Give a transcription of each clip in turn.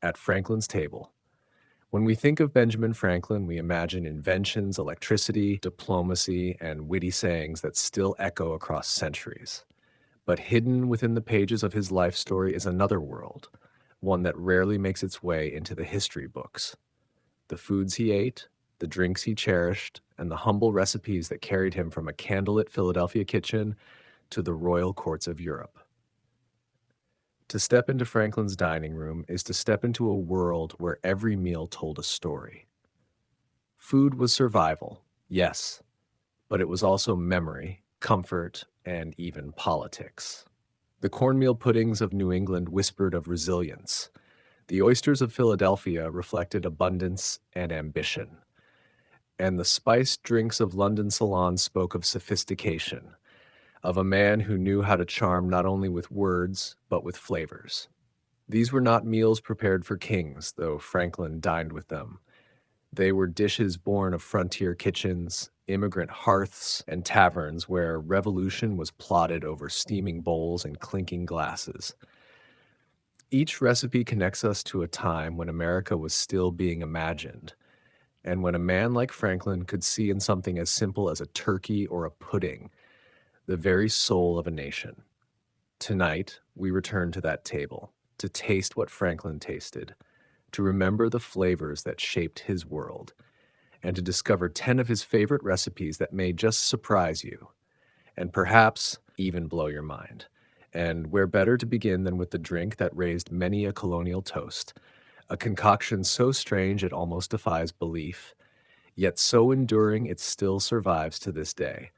at Franklin's table. When we think of Benjamin Franklin, we imagine inventions, electricity, diplomacy, and witty sayings that still echo across centuries. But hidden within the pages of his life story is another world, one that rarely makes its way into the history books. The foods he ate, the drinks he cherished, and the humble recipes that carried him from a candlelit Philadelphia kitchen to the royal courts of Europe. To step into Franklin's dining room is to step into a world where every meal told a story. Food was survival, yes, but it was also memory, comfort, and even politics. The cornmeal puddings of New England whispered of resilience. The oysters of Philadelphia reflected abundance and ambition. And the spiced drinks of London salons spoke of sophistication, of a man who knew how to charm not only with words, but with flavors. These were not meals prepared for kings, though Franklin dined with them. They were dishes born of frontier kitchens, immigrant hearths, and taverns where revolution was plotted over steaming bowls and clinking glasses. Each recipe connects us to a time when America was still being imagined, and when a man like Franklin could see in something as simple as a turkey or a pudding the very soul of a nation. Tonight, we return to that table, to taste what Franklin tasted, to remember the flavors that shaped his world, and to discover 10 of his favorite recipes that may just surprise you, and perhaps even blow your mind. And where better to begin than with the drink that raised many a colonial toast, a concoction so strange it almost defies belief, yet so enduring it still survives to this day.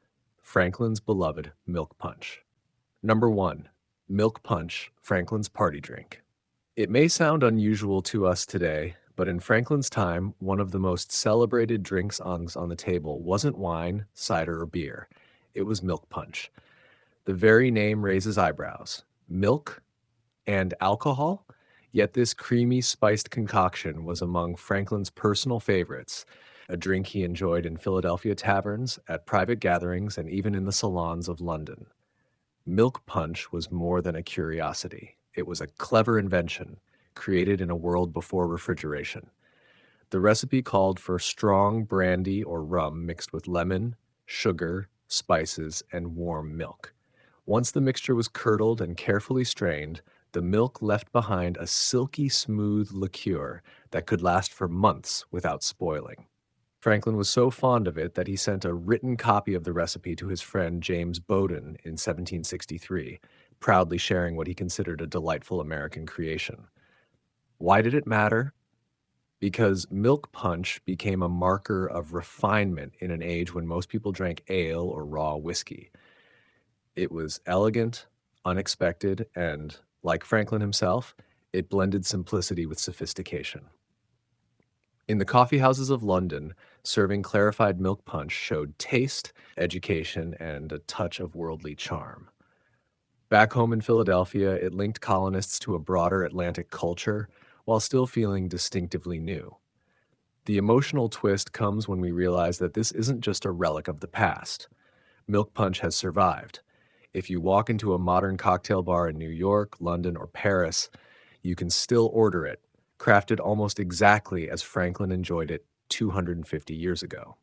Franklin's beloved milk punch. Number 1. Milk punch, Franklin's party drink. It may sound unusual to us today, but in Franklin's time, one of the most celebrated drinks on the table wasn't wine, cider, or beer. It was milk punch. The very name raises eyebrows. Milk and alcohol? Yet this creamy, spiced concoction was among Franklin's personal favorites, a drink he enjoyed in Philadelphia taverns, at private gatherings, and even in the salons of London. Milk punch was more than a curiosity. It was a clever invention, created in a world before refrigeration. The recipe called for strong brandy or rum mixed with lemon, sugar, spices, and warm milk. Once the mixture was curdled and carefully strained, the milk left behind a silky smooth liqueur that could last for months without spoiling. Franklin was so fond of it that he sent a written copy of the recipe to his friend James Bowdoin in 1763, proudly sharing what he considered a delightful American creation. Why did it matter? Because milk punch became a marker of refinement in an age when most people drank ale or raw whiskey. It was elegant, unexpected, and, like Franklin himself, it blended simplicity with sophistication. In the coffee houses of London, serving clarified milk punch showed taste, education, and a touch of worldly charm. Back home in Philadelphia, it linked colonists to a broader Atlantic culture while still feeling distinctively new. The emotional twist comes when we realize that this isn't just a relic of the past. Milk punch has survived. If you walk into a modern cocktail bar in New York, London, or Paris, you can still order it, crafted almost exactly as Franklin enjoyed it 250 years ago.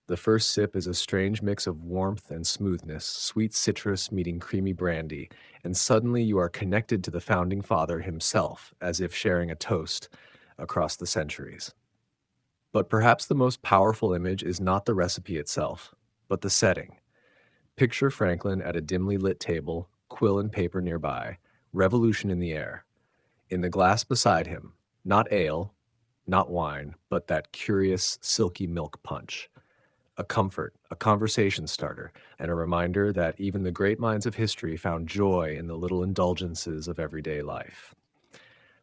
The first sip is a strange mix of warmth and smoothness, sweet citrus meeting creamy brandy, and suddenly you are connected to the founding father himself, as if sharing a toast across the centuries. But perhaps the most powerful image is not the recipe itself, but the setting. Picture Franklin at a dimly lit table, quill and paper nearby, revolution in the air. In the glass beside him, not ale, not wine, but that curious, silky milk punch. A comfort, a conversation starter, and a reminder that even the great minds of history found joy in the little indulgences of everyday life.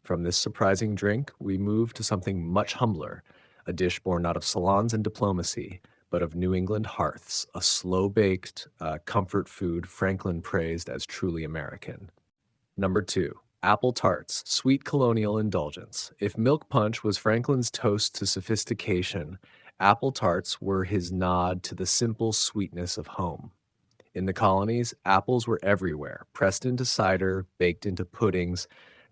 From this surprising drink, we move to something much humbler, a dish born not of salons and diplomacy, but of New England hearths, a slow-baked comfort food Franklin praised as truly American. Number 2. Apple tarts, sweet colonial indulgence. If milk punch was Franklin's toast to sophistication, apple tarts were his nod to the simple sweetness of home. In the colonies, apples were everywhere, pressed into cider, baked into puddings,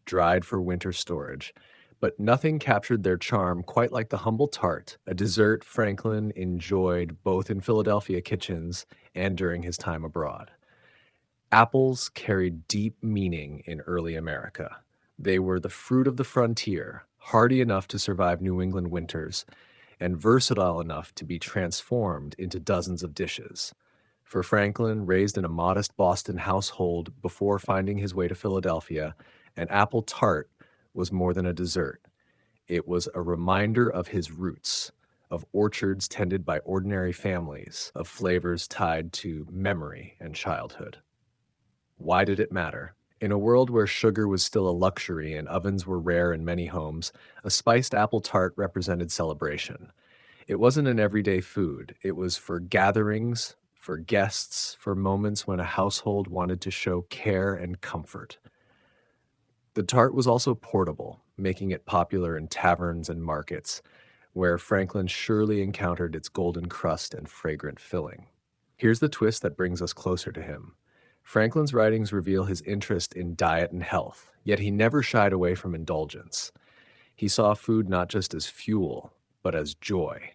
dried for winter storage. But nothing captured their charm quite like the humble tart, a dessert Franklin enjoyed both in Philadelphia kitchens and during his time abroad. Apples carried deep meaning in early America. They were the fruit of the frontier, hardy enough to survive New England winters, and versatile enough to be transformed into dozens of dishes. For Franklin, raised in a modest Boston household before finding his way to Philadelphia, an apple tart was more than a dessert. It was a reminder of his roots, of orchards tended by ordinary families, of flavors tied to memory and childhood. Why did it matter? In a world where sugar was still a luxury and ovens were rare in many homes, a spiced apple tart represented celebration. It wasn't an everyday food. It was for gatherings, for guests, for moments when a household wanted to show care and comfort. The tart was also portable, making it popular in taverns and markets, where Franklin surely encountered its golden crust and fragrant filling. Here's the twist that brings us closer to him. Franklin's writings reveal his interest in diet and health, yet he never shied away from indulgence. He saw food not just as fuel, but as joy.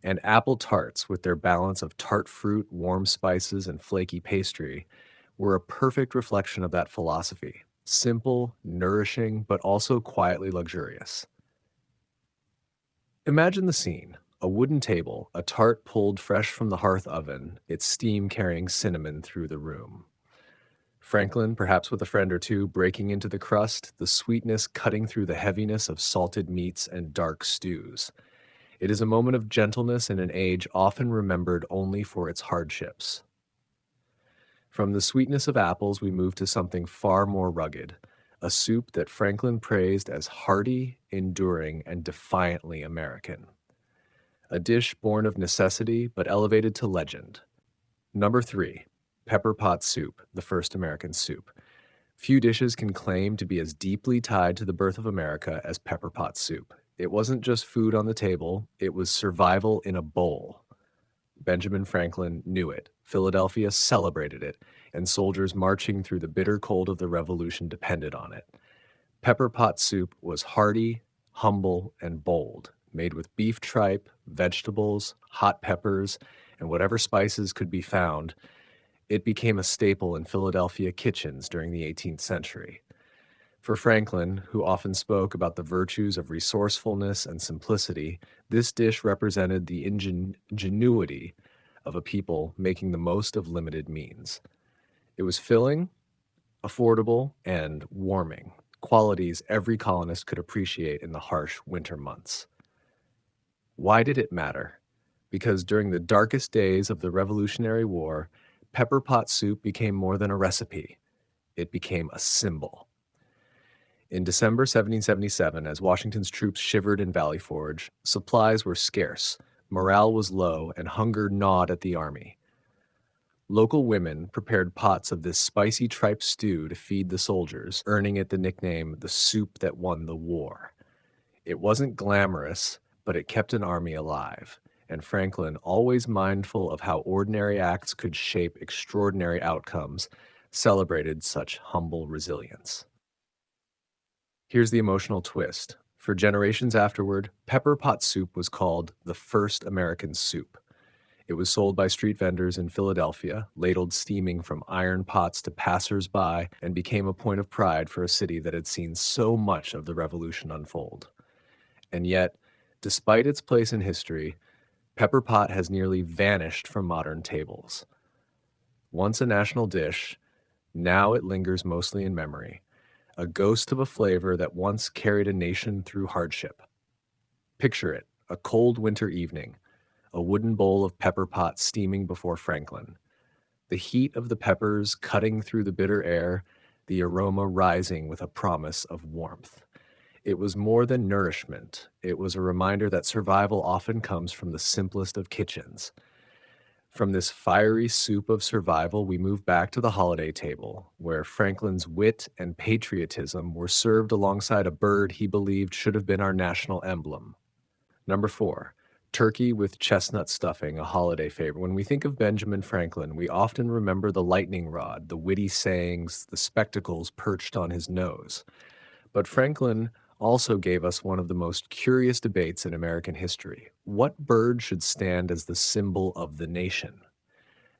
And apple tarts, with their balance of tart fruit, warm spices, and flaky pastry, were a perfect reflection of that philosophy. Simple, nourishing, but also quietly luxurious. Imagine the scene. A wooden table, a tart pulled fresh from the hearth oven, its steam carrying cinnamon through the room. Franklin, perhaps with a friend or two, breaking into the crust, the sweetness cutting through the heaviness of salted meats and dark stews. It is a moment of gentleness in an age often remembered only for its hardships. From the sweetness of apples, we move to something far more rugged, a soup that Franklin praised as hearty, enduring, and defiantly American. A dish born of necessity but elevated to legend. Number 3, pepper pot soup, the first American soup. Few dishes can claim to be as deeply tied to the birth of America as pepper pot soup. It wasn't just food on the table, it was survival in a bowl. Benjamin Franklin knew it. Philadelphia celebrated it, and soldiers marching through the bitter cold of the Revolution depended on it. Pepper pot soup was hearty, humble, and bold, made with beef tripe, vegetables, hot peppers, and whatever spices could be found. It became a staple in Philadelphia kitchens during the 18th century. For Franklin, who often spoke about the virtues of resourcefulness and simplicity, this dish represented the ingenuity of a people making the most of limited means. It was filling, affordable, and warming, qualities every colonist could appreciate in the harsh winter months. Why did it matter? Because during the darkest days of the Revolutionary War, pepper pot soup became more than a recipe. It became a symbol. In December 1777, as Washington's troops shivered in Valley Forge, supplies were scarce, morale was low, and hunger gnawed at the army. Local women prepared pots of this spicy tripe stew to feed the soldiers, earning it the nickname the soup that won the war. It wasn't glamorous, but it kept an army alive, and Franklin, always mindful of how ordinary acts could shape extraordinary outcomes, celebrated such humble resilience. Here's the emotional twist. For generations afterward, pepper pot soup was called the first American soup. It was sold by street vendors in Philadelphia, ladled steaming from iron pots to passers-by, and became a point of pride for a city that had seen so much of the Revolution unfold. And yet, despite its place in history, pepper pot has nearly vanished from modern tables. Once a national dish, now it lingers mostly in memory, a ghost of a flavor that once carried a nation through hardship. Picture it, a cold winter evening, a wooden bowl of pepper pot steaming before Franklin. The heat of the peppers cutting through the bitter air, the aroma rising with a promise of warmth. It was more than nourishment. It was a reminder that survival often comes from the simplest of kitchens. From this fiery soup of survival, we move back to the holiday table, where Franklin's wit and patriotism were served alongside a bird he believed should have been our national emblem. Number 4, turkey with chestnut stuffing, a holiday favorite. When we think of Benjamin Franklin, we often remember the lightning rod, the witty sayings, the spectacles perched on his nose. But Franklin also gave us one of the most curious debates in American history. What bird should stand as the symbol of the nation?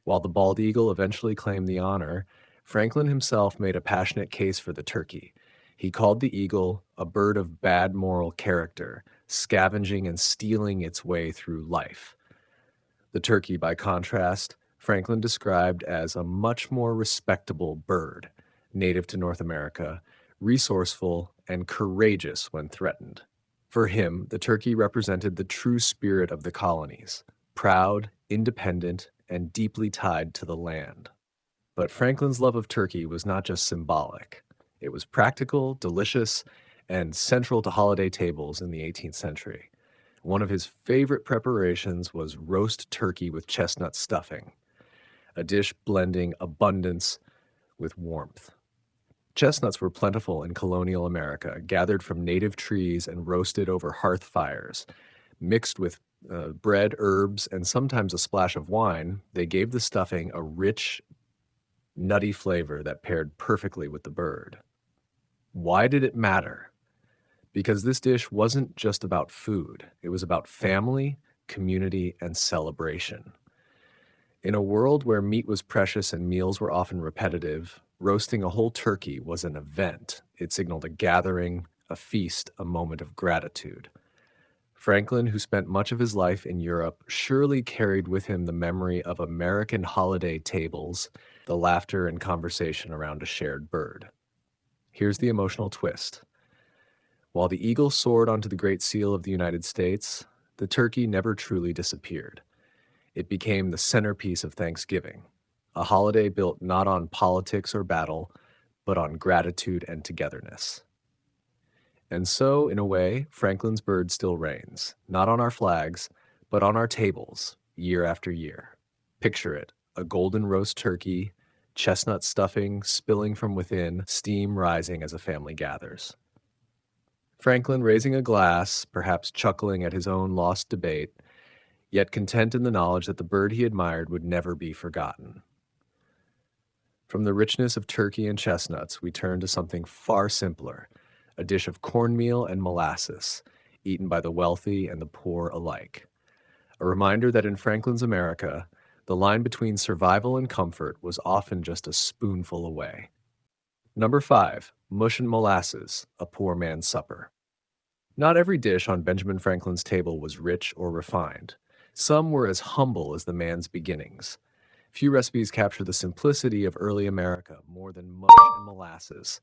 While the bald eagle eventually claimed the honor, Franklin himself made a passionate case for the turkey. He called the eagle a bird of bad moral character, scavenging and stealing its way through life. The turkey, by contrast, Franklin described as a much more respectable bird, native to North America, resourceful and courageous when threatened. For him, the turkey represented the true spirit of the colonies, proud, independent, and deeply tied to the land. But Franklin's love of turkey was not just symbolic. It was practical, delicious, and central to holiday tables in the 18th century. One of his favorite preparations was roast turkey with chestnut stuffing, a dish blending abundance with warmth. Chestnuts were plentiful in colonial America, gathered from native trees and roasted over hearth fires. Mixed with bread, herbs, and sometimes a splash of wine, they gave the stuffing a rich, nutty flavor that paired perfectly with the bird. Why did it matter? Because this dish wasn't just about food. It was about family, community, and celebration. In a world where meat was precious and meals were often repetitive, roasting a whole turkey was an event. It signaled a gathering, a feast, a moment of gratitude. Franklin, who spent much of his life in Europe, surely carried with him the memory of American holiday tables, the laughter and conversation around a shared bird. Here's the emotional twist. While the eagle soared onto the Great Seal of the United States, the turkey never truly disappeared. It became the centerpiece of Thanksgiving, a holiday built not on politics or battle, but on gratitude and togetherness. And so, in a way, Franklin's bird still reigns, not on our flags, but on our tables, year after year. Picture it, a golden roast turkey, chestnut stuffing spilling from within, steam rising as a family gathers. Franklin raising a glass, perhaps chuckling at his own lost debate, yet content in the knowledge that the bird he admired would never be forgotten. From the richness of turkey and chestnuts, we turn to something far simpler, a dish of cornmeal and molasses, eaten by the wealthy and the poor alike. A reminder that in Franklin's America, the line between survival and comfort was often just a spoonful away. Number 5, mush and molasses, a poor man's supper. Not every dish on Benjamin Franklin's table was rich or refined. Some were as humble as the man's beginnings. Few recipes capture the simplicity of early America more than mush and molasses,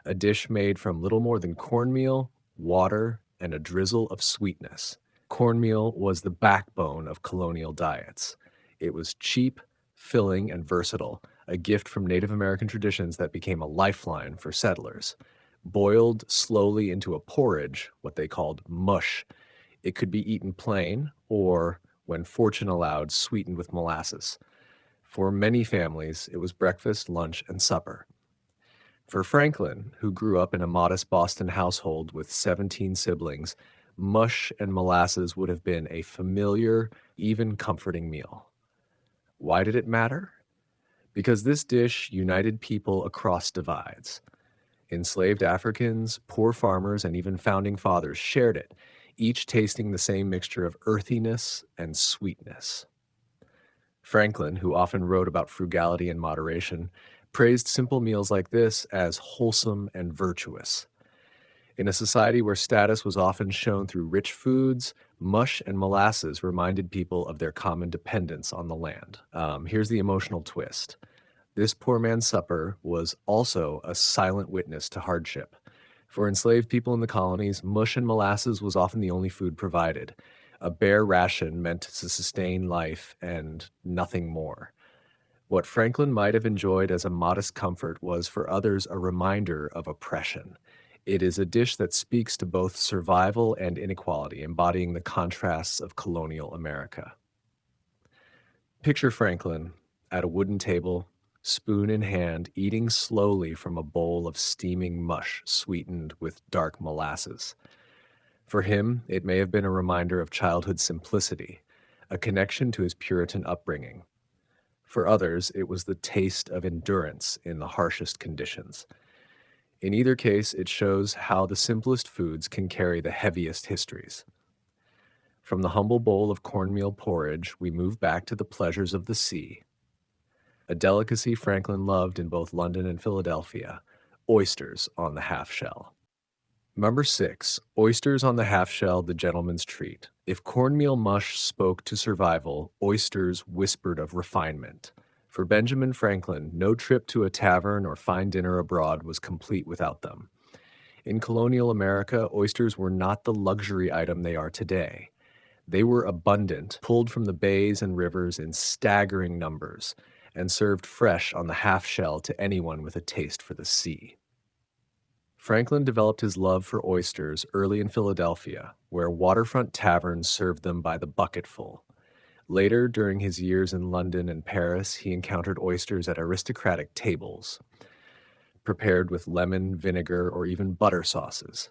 a dish made from little more than cornmeal, water, and a drizzle of sweetness. Cornmeal was the backbone of colonial diets. It was cheap, filling, and versatile, a gift from Native American traditions that became a lifeline for settlers. Boiled slowly into a porridge, what they called mush, it could be eaten plain or, when fortune allowed, sweetened with molasses. For many families, it was breakfast, lunch, and supper. For Franklin, who grew up in a modest Boston household with 17 siblings, mush and molasses would have been a familiar, even comforting meal. Why did it matter? Because this dish united people across divides. Enslaved Africans, poor farmers, and even founding fathers shared it, each tasting the same mixture of earthiness and sweetness. Franklin, who often wrote about frugality and moderation, praised simple meals like this as wholesome and virtuous. In a society where status was often shown through rich foods, mush and molasses reminded people of their common dependence on the land. Here's the emotional twist. This poor man's supper was also a silent witness to hardship. For enslaved people in the colonies, mush and molasses was often the only food provided, a bare ration meant to sustain life and nothing more. What Franklin might have enjoyed as a modest comfort was for others a reminder of oppression. It is a dish that speaks to both survival and inequality, embodying the contrasts of colonial America. Picture Franklin at a wooden table, spoon in hand, eating slowly from a bowl of steaming mush sweetened with dark molasses. For him, it may have been a reminder of childhood simplicity, a connection to his Puritan upbringing. For others, it was the taste of endurance in the harshest conditions. In either case, it shows how the simplest foods can carry the heaviest histories. From the humble bowl of cornmeal porridge, we move back to the pleasures of the sea, a delicacy Franklin loved in both London and Philadelphia, oysters on the half shell. Number 6, oysters on the half shell, the gentleman's treat. If cornmeal mush spoke to survival, oysters whispered of refinement. For Benjamin Franklin, no trip to a tavern or fine dinner abroad was complete without them. In colonial America, oysters were not the luxury item they are today. They were abundant, pulled from the bays and rivers in staggering numbers, and served fresh on the half shell to anyone with a taste for the sea. Franklin developed his love for oysters early in Philadelphia, where waterfront taverns served them by the bucketful. Later, during his years in London and Paris, he encountered oysters at aristocratic tables, prepared with lemon, vinegar, or even butter sauces.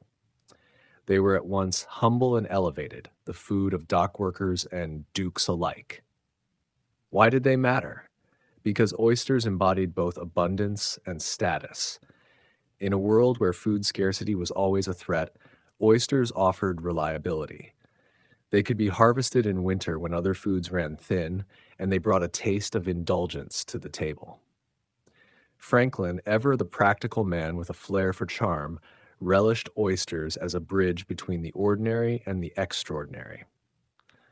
They were at once humble and elevated, the food of dock workers and dukes alike. Why did they matter? Because oysters embodied both abundance and status. In a world where food scarcity was always a threat, oysters offered reliability. They could be harvested in winter when other foods ran thin, and they brought a taste of indulgence to the table. Franklin, ever the practical man with a flair for charm, relished oysters as a bridge between the ordinary and the extraordinary,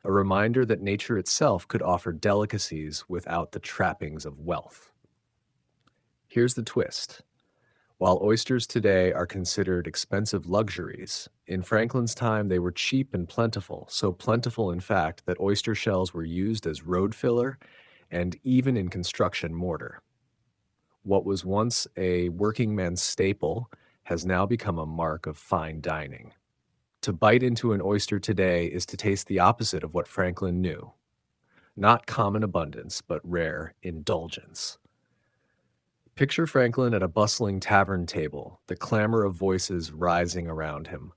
a reminder that nature itself could offer delicacies without the trappings of wealth. Here's the twist. While oysters today are considered expensive luxuries, in Franklin's time they were cheap and plentiful, so plentiful in fact that oyster shells were used as road filler and even in construction mortar. What was once a working man's staple has now become a mark of fine dining. To bite into an oyster today is to taste the opposite of what Franklin knew. Not common abundance, but rare indulgence. Picture Franklin at a bustling tavern table, the clamor of voices rising around him.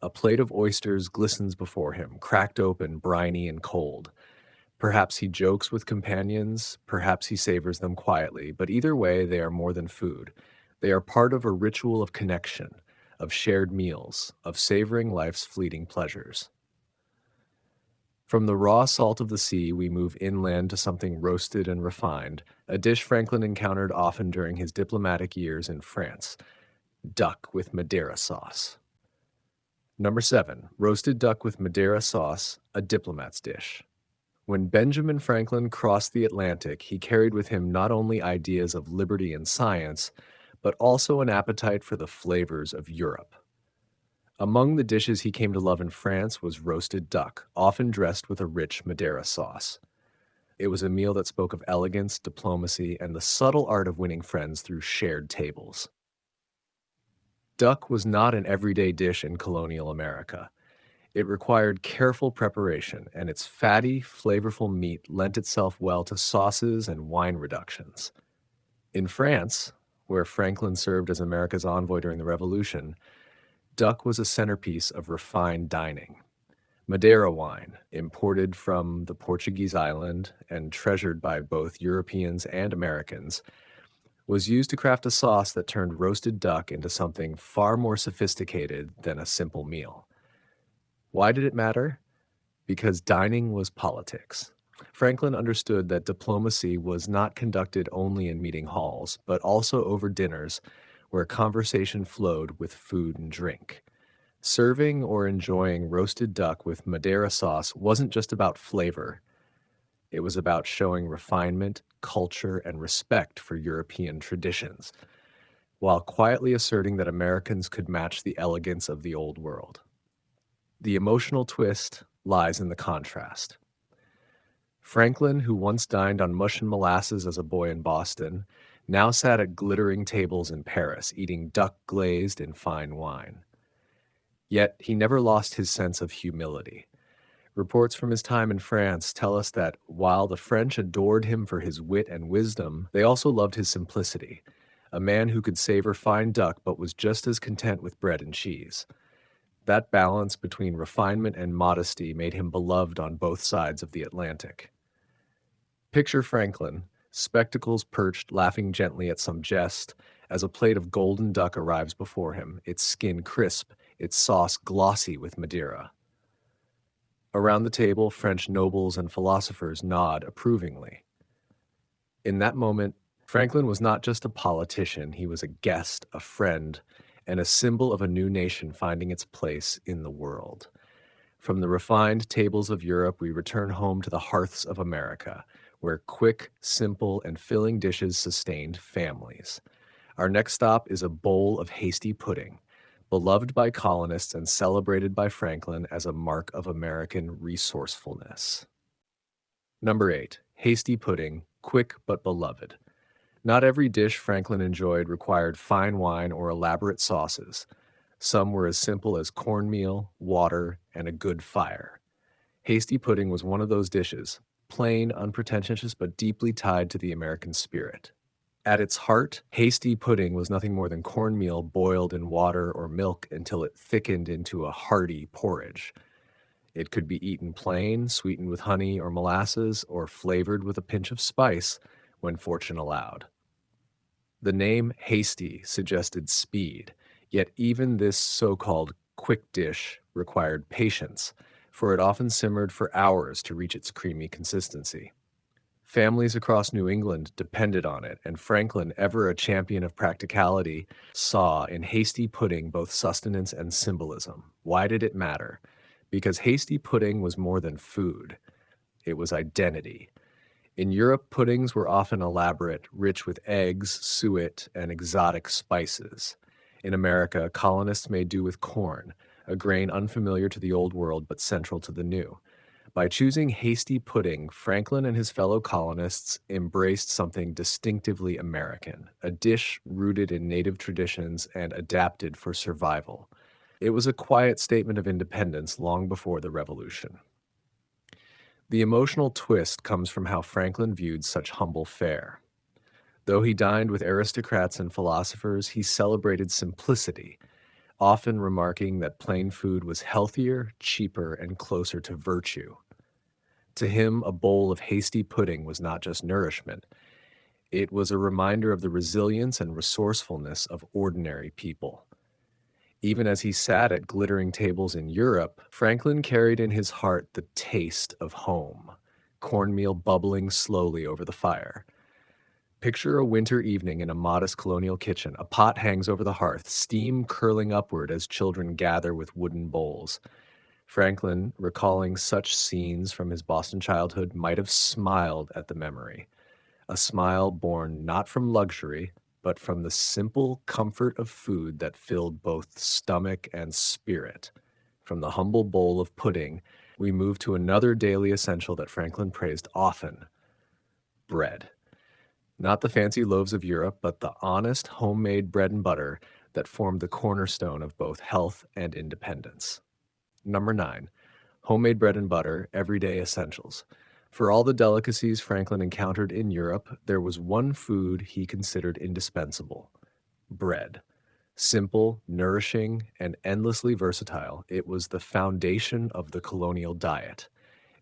A plate of oysters glistens before him, cracked open, briny and cold. Perhaps he jokes with companions, perhaps he savors them quietly, but either way, they are more than food. They are part of a ritual of connection, of shared meals, of savoring life's fleeting pleasures. From the raw salt of the sea, we move inland to something roasted and refined, a dish Franklin encountered often during his diplomatic years in France: duck with Madeira sauce. Number 7, roasted duck with Madeira sauce, a diplomat's dish. When Benjamin Franklin crossed the Atlantic, he carried with him not only ideas of liberty and science, but also an appetite for the flavors of Europe. Among the dishes he came to love in France was roasted duck, often dressed with a rich Madeira sauce. It was a meal that spoke of elegance, diplomacy, and the subtle art of winning friends through shared tables. Duck was not an everyday dish in colonial America. It required careful preparation, and its fatty, flavorful meat lent itself well to sauces and wine reductions. In France, where Franklin served as America's envoy during the Revolution, duck was a centerpiece of refined dining. Madeira wine, imported from the Portuguese island and treasured by both Europeans and Americans, was used to craft a sauce that turned roasted duck into something far more sophisticated than a simple meal. Why did it matter? Because dining was politics. Franklin understood that diplomacy was not conducted only in meeting halls, but also over dinners where conversation flowed with food and drink. Serving or enjoying roasted duck with Madeira sauce wasn't just about flavor. It was about showing refinement, culture, and respect for European traditions, while quietly asserting that Americans could match the elegance of the Old World. The emotional twist lies in the contrast. Franklin, who once dined on mush and molasses as a boy in Boston, now sat at glittering tables in Paris, eating duck glazed in fine wine. Yet he never lost his sense of humility. Reports from his time in France tell us that while the French adored him for his wit and wisdom, they also loved his simplicity, a man who could savor fine duck but was just as content with bread and cheese. That balance between refinement and modesty made him beloved on both sides of the Atlantic. Picture Franklin, spectacles perched, laughing gently at some jest, as a plate of golden duck arrives before him, its skin crisp, its sauce glossy with Madeira. Around the table, French nobles and philosophers nod approvingly. In that moment, Franklin was not just a politician, he was a guest, a friend, and a symbol of a new nation finding its place in the world. From the refined tables of Europe, we return home to the hearths of America, where quick, simple, and filling dishes sustained families. Our next stop is a bowl of hasty pudding, beloved by colonists and celebrated by Franklin as a mark of American resourcefulness. Number 8, hasty pudding, quick but beloved. Not every dish Franklin enjoyed required fine wine or elaborate sauces. Some were as simple as cornmeal, water, and a good fire. Hasty pudding was one of those dishes, plain, unpretentious, but deeply tied to the American spirit. At its heart, hasty pudding was nothing more than cornmeal boiled in water or milk until it thickened into a hearty porridge. It could be eaten plain, sweetened with honey or molasses, or flavored with a pinch of spice when fortune allowed. The name hasty suggested speed, yet even this so-called quick dish required patience, for it often simmered for hours to reach its creamy consistency. Families across New England depended on it, and Franklin, ever a champion of practicality, saw in hasty pudding both sustenance and symbolism. Why did it matter? Because hasty pudding was more than food. It was identity. In Europe, puddings were often elaborate, rich with eggs, suet, and exotic spices. In America, colonists made do with corn, a grain unfamiliar to the Old World but central to the New. By choosing hasty pudding, Franklin and his fellow colonists embraced something distinctively American, a dish rooted in native traditions and adapted for survival. It was a quiet statement of independence long before the Revolution. The emotional twist comes from how Franklin viewed such humble fare. Though he dined with aristocrats and philosophers, he celebrated simplicity, often remarking that plain food was healthier, cheaper, and closer to virtue. To him, a bowl of hasty pudding was not just nourishment. It was a reminder of the resilience and resourcefulness of ordinary people. Even as he sat at glittering tables in Europe, Franklin carried in his heart the taste of home, cornmeal bubbling slowly over the fire. Picture a winter evening in a modest colonial kitchen. A pot hangs over the hearth, steam curling upward as children gather with wooden bowls. Franklin, recalling such scenes from his Boston childhood, might have smiled at the memory, a smile born not from luxury, but from the simple comfort of food that filled both stomach and spirit. From the humble bowl of pudding, we move to another daily essential that Franklin praised often: bread. Not the fancy loaves of Europe, but the honest, homemade bread and butter that formed the cornerstone of both health and independence. Number 9, homemade bread and butter, everyday essentials. For all the delicacies Franklin encountered in Europe, there was one food he considered indispensable: bread. Simple, nourishing, and endlessly versatile, it was the foundation of the colonial diet,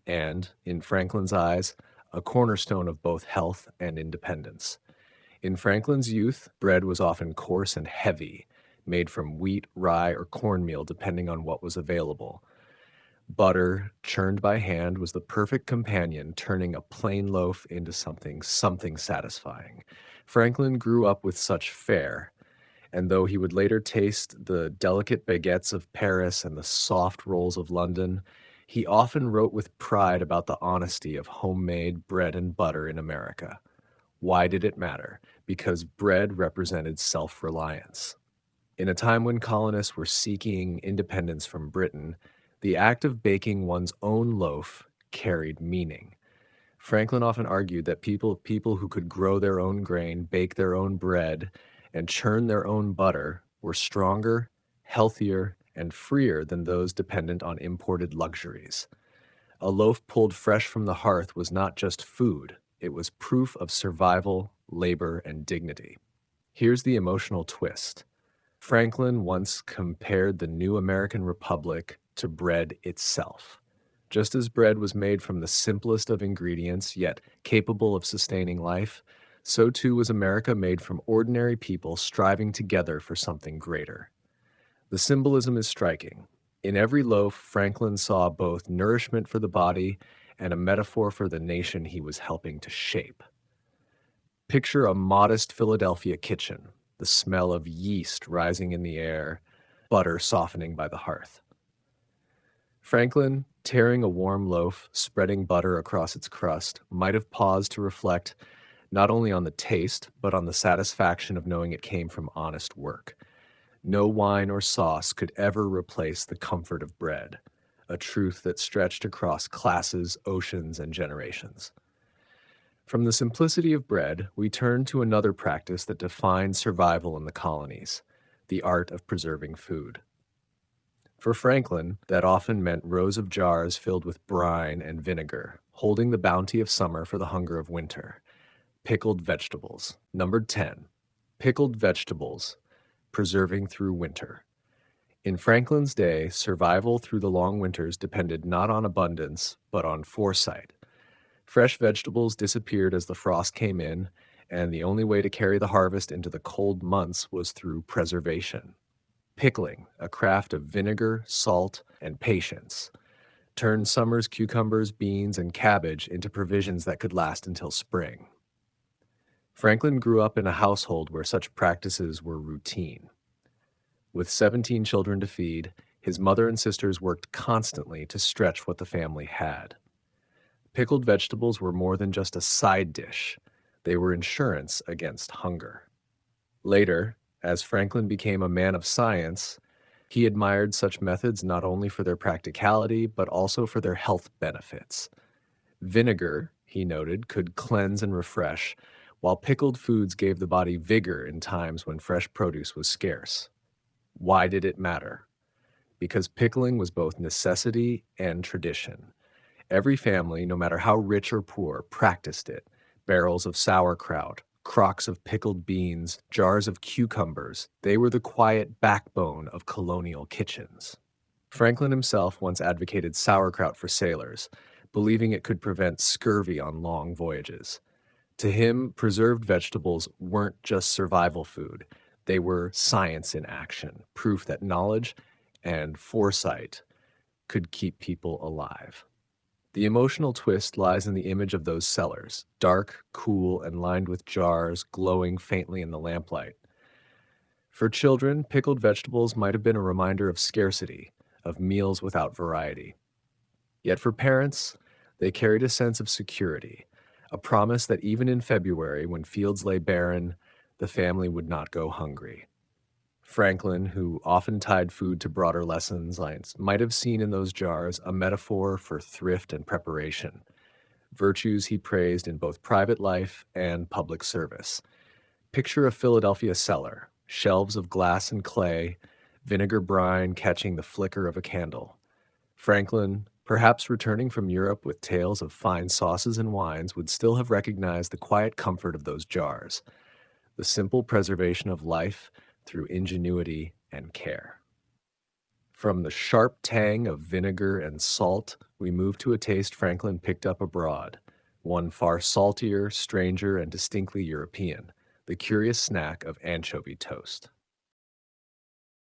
and, in Franklin's eyes, a cornerstone of both health and independence. In Franklin's youth, bread was often coarse and heavy, made from wheat, rye, or cornmeal depending on what was available. Butter, churned by hand, was the perfect companion, turning a plain loaf into something satisfying. Franklin grew up with such fare, and though he would later taste the delicate baguettes of Paris and the soft rolls of London, he often wrote with pride about the honesty of homemade bread and butter in America. Why did it matter? Because bread represented self-reliance. In a time when colonists were seeking independence from Britain, the act of baking one's own loaf carried meaning. Franklin often argued that people who could grow their own grain, bake their own bread, and churn their own butter were stronger, healthier, and freer than those dependent on imported luxuries. A loaf pulled fresh from the hearth was not just food, it was proof of survival, labor, and dignity. Here's the emotional twist. Franklin once compared the new American Republic to bread itself. Just as bread was made from the simplest of ingredients, yet capable of sustaining life, So too was America made from ordinary people striving together for something greater. The symbolism is striking. In every loaf, Franklin saw both nourishment for the body and a metaphor for the nation he was helping to shape. Picture a modest Philadelphia kitchen, the smell of yeast rising in the air, butter softening by the hearth. Franklin, tearing a warm loaf, spreading butter across its crust, might have paused to reflect not only on the taste, but on the satisfaction of knowing it came from honest work. No wine or sauce could ever replace the comfort of bread, a truth that stretched across classes, oceans, and generations. From the simplicity of bread, we turn to another practice that defined survival in the colonies, the art of preserving food. For Franklin, that often meant rows of jars filled with brine and vinegar, holding the bounty of summer for the hunger of winter. Pickled vegetables. Number 10. Pickled vegetables, preserving through winter. In Franklin's day, survival through the long winters depended not on abundance, but on foresight. Fresh vegetables disappeared as the frost came in, and the only way to carry the harvest into the cold months was through preservation. Pickling, a craft of vinegar, salt, and patience, turned summer's cucumbers, beans, and cabbage into provisions that could last until spring. Franklin grew up in a household where such practices were routine. With 17 children to feed, his mother and sisters worked constantly to stretch what the family had. Pickled vegetables were more than just a side dish. They were insurance against hunger. Later, as Franklin became a man of science, he admired such methods not only for their practicality, but also for their health benefits. Vinegar, he noted, could cleanse and refresh, while pickled foods gave the body vigor in times when fresh produce was scarce. Why did it matter? Because pickling was both necessity and tradition. Every family, no matter how rich or poor, practiced it. Barrels of sauerkraut, crocks of pickled beans, jars of cucumbers, they were the quiet backbone of colonial kitchens. Franklin himself once advocated sauerkraut for sailors, believing it could prevent scurvy on long voyages. To him, preserved vegetables weren't just survival food. They were science in action, proof that knowledge and foresight could keep people alive. The emotional twist lies in the image of those cellars, dark, cool, and lined with jars glowing faintly in the lamplight. For children, pickled vegetables might have been a reminder of scarcity, of meals without variety. Yet for parents, they carried a sense of security, a promise that even in February, when fields lay barren, the family would not go hungry. Franklin, who often tied food to broader lessons, might have seen in those jars a metaphor for thrift and preparation, virtues he praised in both private life and public service. Picture a Philadelphia cellar, shelves of glass and clay, vinegar brine catching the flicker of a candle. Franklin, perhaps returning from Europe with tales of fine sauces and wines, would still have recognized the quiet comfort of those jars, the simple preservation of life through ingenuity and care. From the sharp tang of vinegar and salt, we move to a taste Franklin picked up abroad, one far saltier, stranger, and distinctly European, the curious snack of anchovy toast.